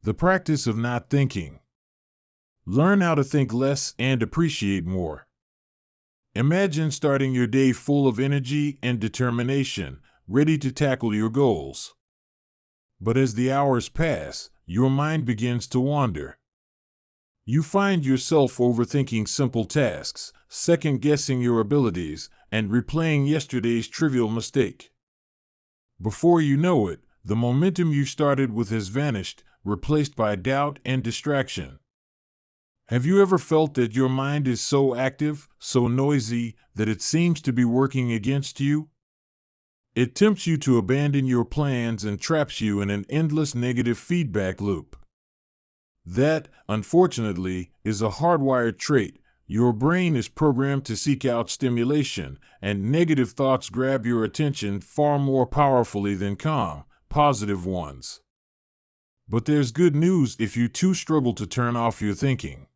The practice of not thinking. Learn how to think less and appreciate more. Imagine starting your day full of energy and determination, ready to tackle your goals. But as the hours pass, your mind begins to wander. You find yourself overthinking simple tasks, second-guessing your abilities, and replaying yesterday's trivial mistake. Before you know it, the momentum you started with has vanished, replaced by doubt and distraction. Have you ever felt that your mind is so active, so noisy, that it seems to be working against you? It tempts you to abandon your plans and traps you in an endless negative feedback loop. That, unfortunately, is a hardwired trait. Your brain is programmed to seek out stimulation, and negative thoughts grab your attention far more powerfully than calm, positive ones. But there's good news if you too struggle to turn off your thinking.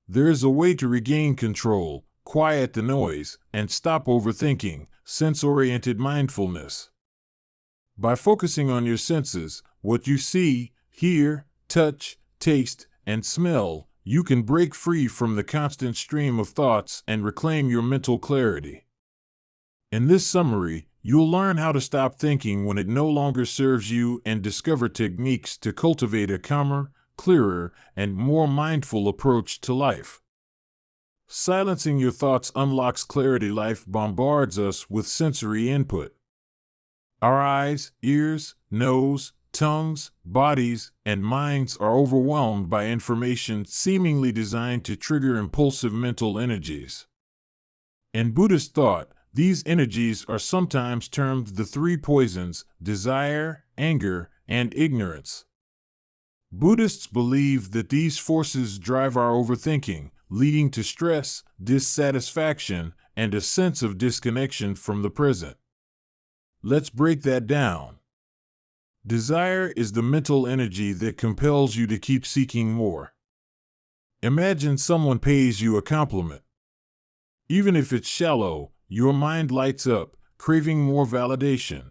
There is a way to regain control, quiet the noise, and stop overthinking: sense-oriented mindfulness. By focusing on your senses, what you see, hear, touch, taste, and smell, you can break free from the constant stream of thoughts and reclaim your mental clarity. In this summary, you'll learn how to stop thinking when it no longer serves you and discover techniques to cultivate a calmer, clearer, and more mindful approach to life. Silencing your thoughts unlocks clarity. Life bombards us with sensory input. Our eyes, ears, nose, tongues, bodies, and minds are overwhelmed by information seemingly designed to trigger impulsive mental energies. In Buddhist thought, these energies are sometimes termed the three poisons: desire, anger, and ignorance. Buddhists believe that these forces drive our overthinking, leading to stress, dissatisfaction, and a sense of disconnection from the present. Let's break that down. Desire is the mental energy that compels you to keep seeking more. Imagine someone pays you a compliment. Even if it's shallow, your mind lights up, craving more validation.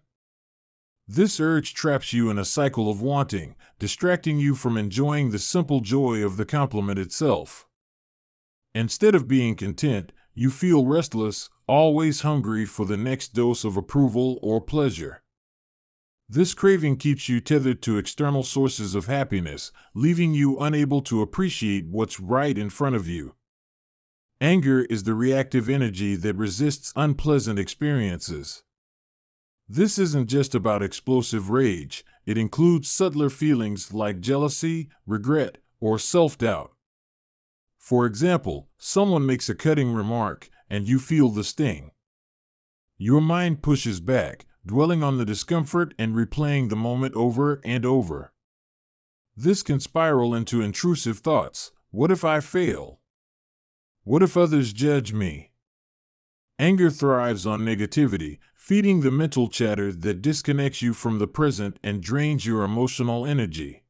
This urge traps you in a cycle of wanting, distracting you from enjoying the simple joy of the compliment itself. Instead of being content, you feel restless, always hungry for the next dose of approval or pleasure. This craving keeps you tethered to external sources of happiness, leaving you unable to appreciate what's right in front of you. Anger is the reactive energy that resists unpleasant experiences. This isn't just about explosive rage, it includes subtler feelings like jealousy, regret, or self-doubt. For example, someone makes a cutting remark, and you feel the sting. Your mind pushes back, dwelling on the discomfort and replaying the moment over and over. This can spiral into intrusive thoughts. What if I fail? What if others judge me? Anger thrives on negativity, feeding the mental chatter that disconnects you from the present and drains your emotional energy.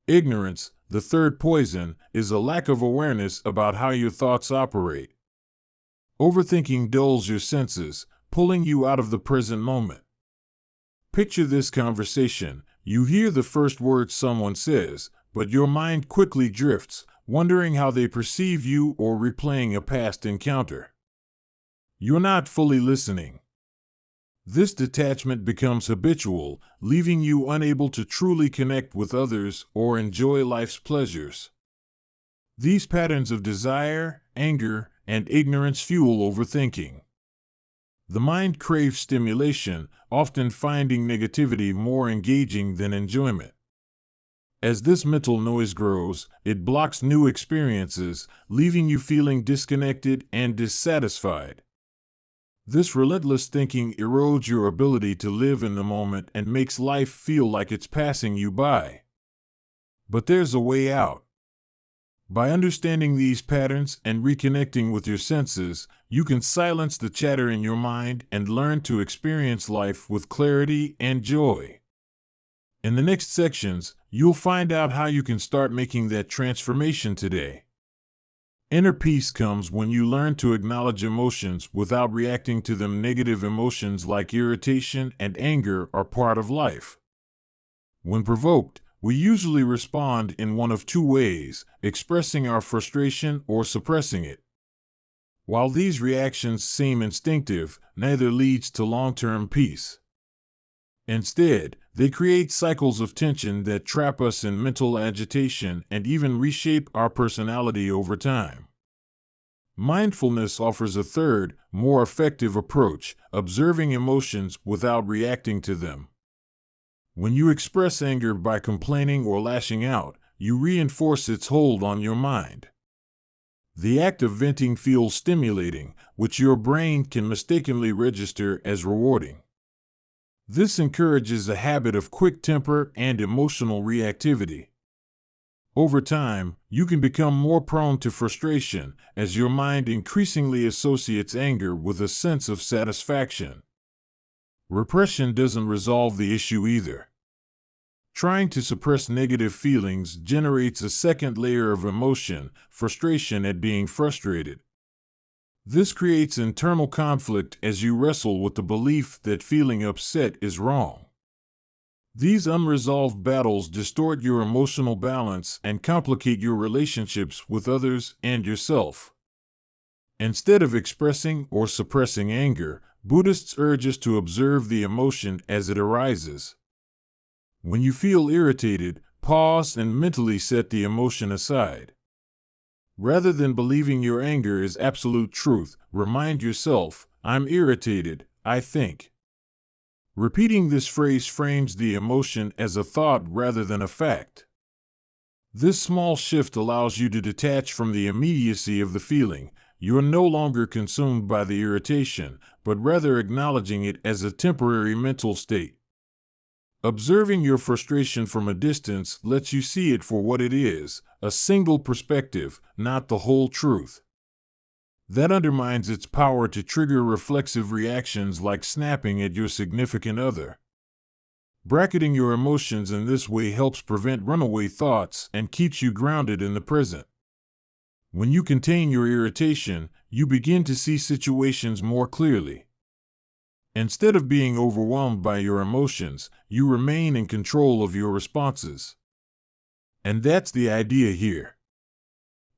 Ignorance, the third poison, is a lack of awareness about how your thoughts operate. Overthinking dulls your senses, pulling you out of the present moment. Picture this conversation. You hear the first word someone says, but your mind quickly drifts, wondering how they perceive you or replaying a past encounter. You're not fully listening. This detachment becomes habitual, leaving you unable to truly connect with others or enjoy life's pleasures. These patterns of desire, anger, and ignorance fuel overthinking. The mind craves stimulation, often finding negativity more engaging than enjoyment. As this mental noise grows, it blocks new experiences, leaving you feeling disconnected and dissatisfied. This relentless thinking erodes your ability to live in the moment and makes life feel like it's passing you by. But there's a way out. By understanding these patterns and reconnecting with your senses, you can silence the chatter in your mind and learn to experience life with clarity and joy. In the next sections, you'll find out how you can start making that transformation today. Inner peace comes when you learn to acknowledge emotions without reacting to them. Negative emotions like irritation and anger are part of life. When provoked, we usually respond in one of two ways, expressing our frustration or suppressing it. While these reactions seem instinctive, neither leads to long-term peace. Instead, they create cycles of tension that trap us in mental agitation and even reshape our personality over time. Mindfulness offers a third, more effective approach, observing emotions without reacting to them. When you express anger by complaining or lashing out, you reinforce its hold on your mind. The act of venting feels stimulating, which your brain can mistakenly register as rewarding. This encourages a habit of quick temper and emotional reactivity. Over time, you can become more prone to frustration as your mind increasingly associates anger with a sense of satisfaction. Repression doesn't resolve the issue either. Trying to suppress negative feelings generates a second layer of emotion, frustration at being frustrated. This creates internal conflict as you wrestle with the belief that feeling upset is wrong. These unresolved battles distort your emotional balance and complicate your relationships with others and yourself. Instead of expressing or suppressing anger, Buddhists urge us to observe the emotion as it arises. When you feel irritated, pause and mentally set the emotion aside. Rather than believing your anger is absolute truth, remind yourself, "I'm irritated, I think." Repeating this phrase frames the emotion as a thought rather than a fact. This small shift allows you to detach from the immediacy of the feeling. You are no longer consumed by the irritation, but rather acknowledging it as a temporary mental state. Observing your frustration from a distance lets you see it for what it is, a single perspective, not the whole truth. That undermines its power to trigger reflexive reactions like snapping at your significant other. Bracketing your emotions in this way helps prevent runaway thoughts and keeps you grounded in the present. When you contain your irritation, you begin to see situations more clearly. Instead of being overwhelmed by your emotions, you remain in control of your responses. And that's the idea here.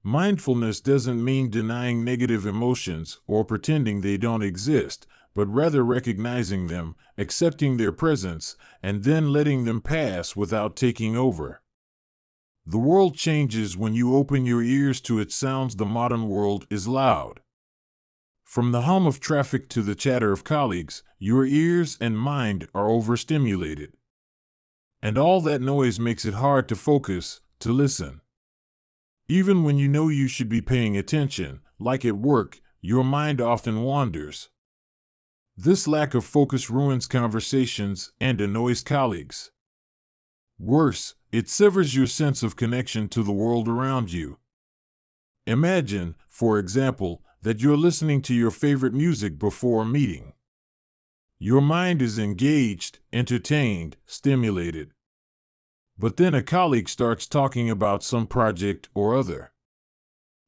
Mindfulness doesn't mean denying negative emotions or pretending they don't exist, but rather recognizing them, accepting their presence, and then letting them pass without taking over. The world changes when you open your ears to its sounds. The modern world is loud. From the hum of traffic to the chatter of colleagues, your ears and mind are overstimulated. And all that noise makes it hard to focus, to listen. Even when you know you should be paying attention, like at work, your mind often wanders. This lack of focus ruins conversations and annoys colleagues. Worse, it severs your sense of connection to the world around you. Imagine, for example, that you're listening to your favorite music before a meeting. Your mind is engaged, entertained, stimulated. But then a colleague starts talking about some project or other.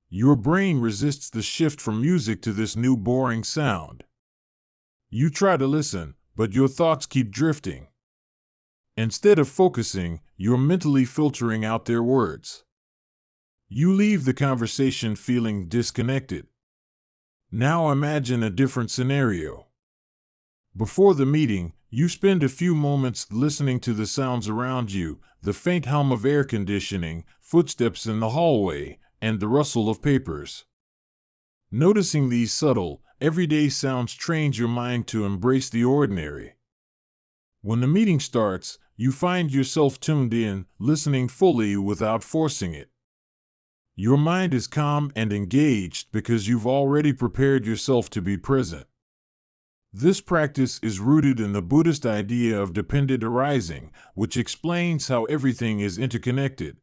Your brain resists the shift from music to this new boring sound. You try to listen, but your thoughts keep drifting. Instead of focusing, you're mentally filtering out their words. You leave the conversation feeling disconnected. Now imagine a different scenario. Before the meeting, you spend a few moments listening to the sounds around you, the faint hum of air conditioning, footsteps in the hallway, and the rustle of papers. Noticing these subtle, everyday sounds trains your mind to embrace the ordinary. When the meeting starts, you find yourself tuned in, listening fully without forcing it. Your mind is calm and engaged because you've already prepared yourself to be present. This practice is rooted in the Buddhist idea of dependent arising, which explains how everything is interconnected.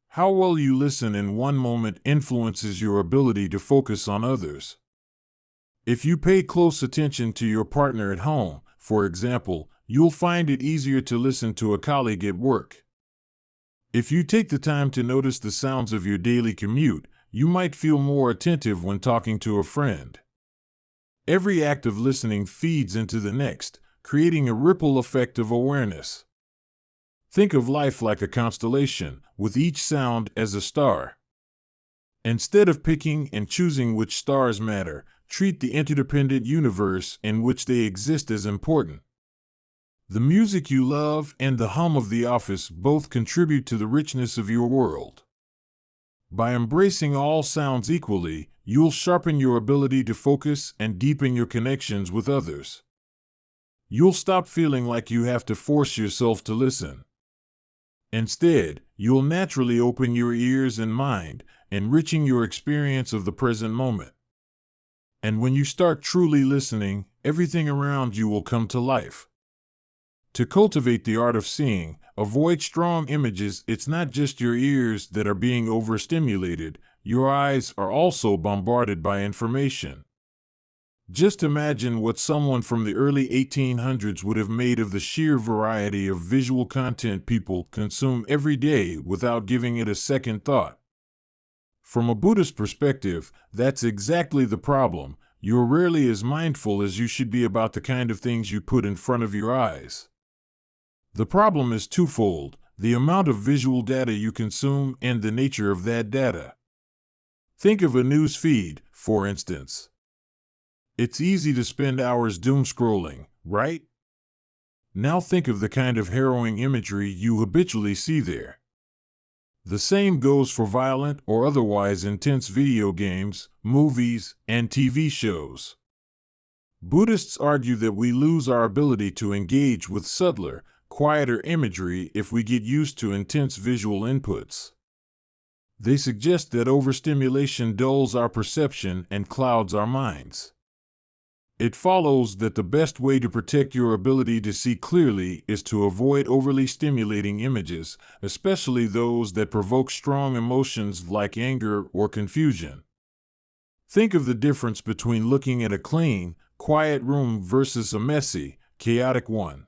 How well you listen in one moment influences your ability to focus on others. If you pay close attention to your partner at home, for example, you'll find it easier to listen to a colleague at work. If you take the time to notice the sounds of your daily commute, you might feel more attentive when talking to a friend. Every act of listening feeds into the next, creating a ripple effect of awareness. Think of life like a constellation, with each sound as a star. Instead of picking and choosing which stars matter, treat the interdependent universe in which they exist as important. The music you love and the hum of the office both contribute to the richness of your world. By embracing all sounds equally, you'll sharpen your ability to focus and deepen your connections with others. You'll stop feeling like you have to force yourself to listen. Instead, you'll naturally open your ears and mind, enriching your experience of the present moment. And when you start truly listening, everything around you will come to life. To cultivate the art of seeing, avoid strong images. It's not just your ears that are being overstimulated, your eyes are also bombarded by information. Just imagine what someone from the early 1800s would have made of the sheer variety of visual content people consume every day without giving it a second thought. From a Buddhist perspective, that's exactly the problem. You're rarely as mindful as you should be about the kind of things you put in front of your eyes. The problem is twofold: the amount of visual data you consume and the nature of that data. Think of a news feed, for instance. It's easy to spend hours doom scrolling, right? Now think of the kind of harrowing imagery you habitually see there. The same goes for violent or otherwise intense video games, movies, and TV shows. Buddhists argue that we lose our ability to engage with subtler, quieter imagery if we get used to intense visual inputs. They suggest that overstimulation dulls our perception and clouds our minds. It follows that the best way to protect your ability to see clearly is to avoid overly stimulating images, especially those that provoke strong emotions like anger or confusion. Think of the difference between looking at a clean, quiet room versus a messy, chaotic one.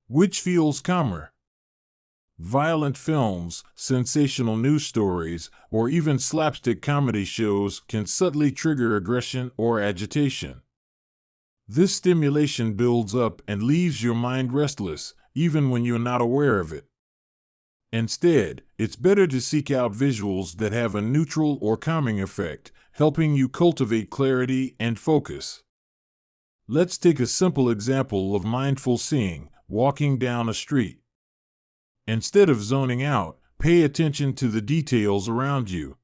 Which feels calmer? Violent films, sensational news stories, or even slapstick comedy shows can subtly trigger aggression or agitation. This stimulation builds up and leaves your mind restless, even when you're not aware of it. Instead, it's better to seek out visuals that have a neutral or calming effect, helping you cultivate clarity and focus. Let's take a simple example of mindful seeing: walking down a street. Instead of zoning out, pay attention to the details around you.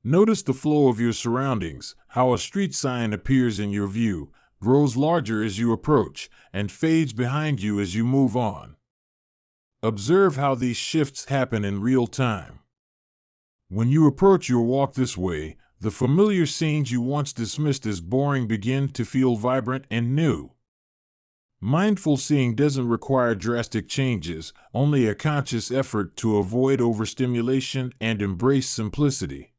Notice the flow of your surroundings, how a street sign appears in your view, grows larger as you approach, and fades behind you as you move on. Observe how these shifts happen in real time. When you approach your walk this way, the familiar scenes you once dismissed as boring begin to feel vibrant and new. Mindful seeing doesn't require drastic changes, only a conscious effort to avoid overstimulation and embrace simplicity.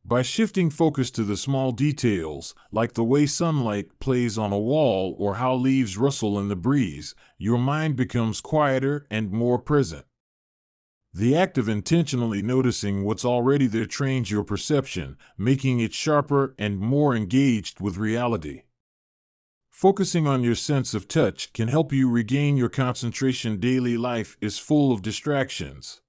By shifting focus to the small details, like the way sunlight plays on a wall or how leaves rustle in the breeze, your mind becomes quieter and more present. The act of intentionally noticing what's already there trains your perception, making it sharper and more engaged with reality. Focusing on your sense of touch can help you regain your concentration. Daily life is full of distractions.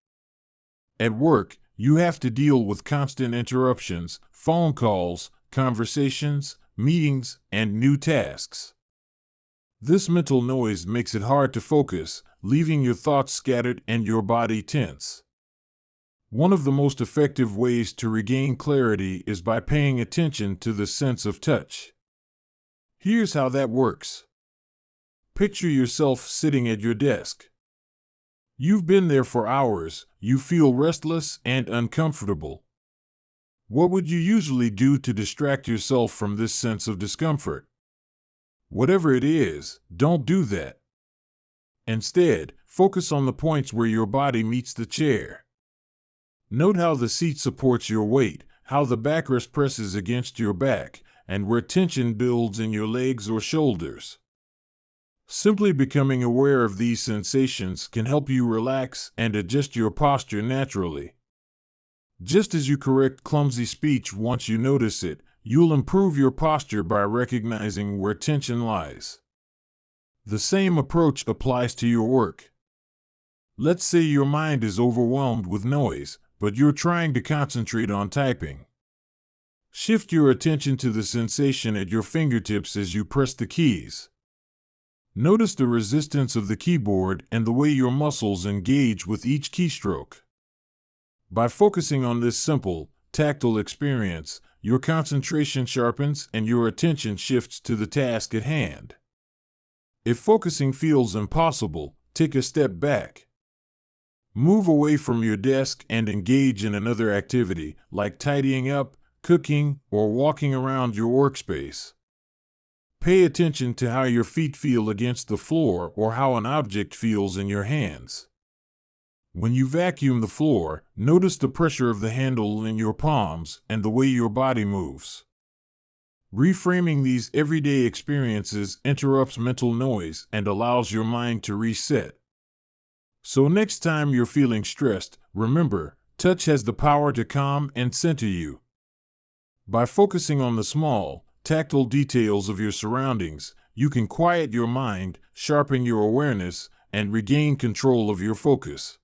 At work, you have to deal with constant interruptions, phone calls, conversations, meetings, and new tasks. This mental noise makes it hard to focus, leaving your thoughts scattered and your body tense. One of the most effective ways to regain clarity is by paying attention to the sense of touch. Here's how that works. Picture yourself sitting at your desk. You've been there for hours, you feel restless and uncomfortable. What would you usually do to distract yourself from this sense of discomfort? Whatever it is, don't do that. Instead, focus on the points where your body meets the chair. Note how the seat supports your weight, how the backrest presses against your back, and where tension builds in your legs or shoulders. Simply becoming aware of these sensations can help you relax and adjust your posture naturally. Just as you correct clumsy speech once you notice it, you'll improve your posture by recognizing where tension lies. The same approach applies to your work. Let's say your mind is overwhelmed with noise, but you're trying to concentrate on typing. Shift your attention to the sensation at your fingertips as you press the keys. Notice the resistance of the keyboard and the way your muscles engage with each keystroke. By focusing on this simple, tactile experience, your concentration sharpens and your attention shifts to the task at hand. If focusing feels impossible, take a step back. Move away from your desk and engage in another activity, like tidying up, cooking, or walking around your workspace. Pay attention to how your feet feel against the floor or how an object feels in your hands. When you vacuum the floor, notice the pressure of the handle in your palms and the way your body moves. Reframing these everyday experiences interrupts mental noise and allows your mind to reset. So next time you're feeling stressed, remember, touch has the power to calm and center you. By focusing on the small, tactile details of your surroundings, you can quiet your mind, sharpen your awareness, and regain control of your focus.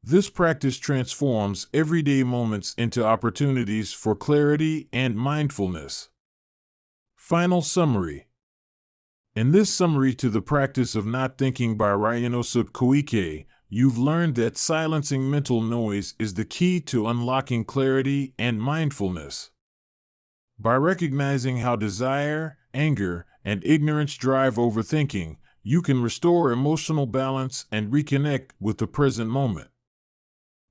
This practice transforms everyday moments into opportunities for clarity and mindfulness. Final summary. In this summary to the practice of not thinking by Ryunosuke Koike, you've learned that silencing mental noise is the key to unlocking clarity and mindfulness. By recognizing how desire, anger, and ignorance drive overthinking, you can restore emotional balance and reconnect with the present moment.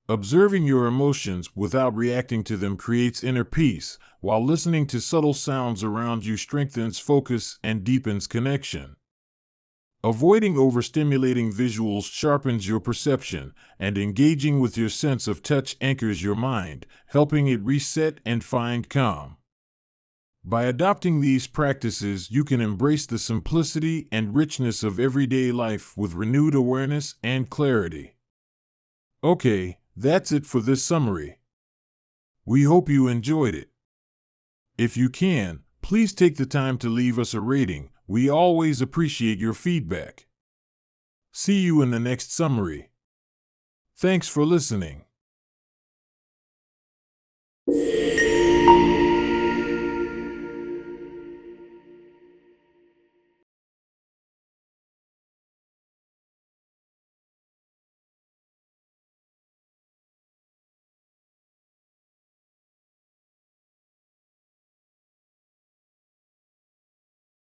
Observing your emotions without reacting to them creates inner peace, while listening to subtle sounds around you strengthens focus and deepens connection. Avoiding overstimulating visuals sharpens your perception, and engaging with your sense of touch anchors your mind, helping it reset and find calm. By adopting these practices, you can embrace the simplicity and richness of everyday life with renewed awareness and clarity. Okay, that's it for this summary. We hope you enjoyed it. If you can, please take the time to leave us a rating. We always appreciate your feedback. See you in the next summary. Thanks for listening.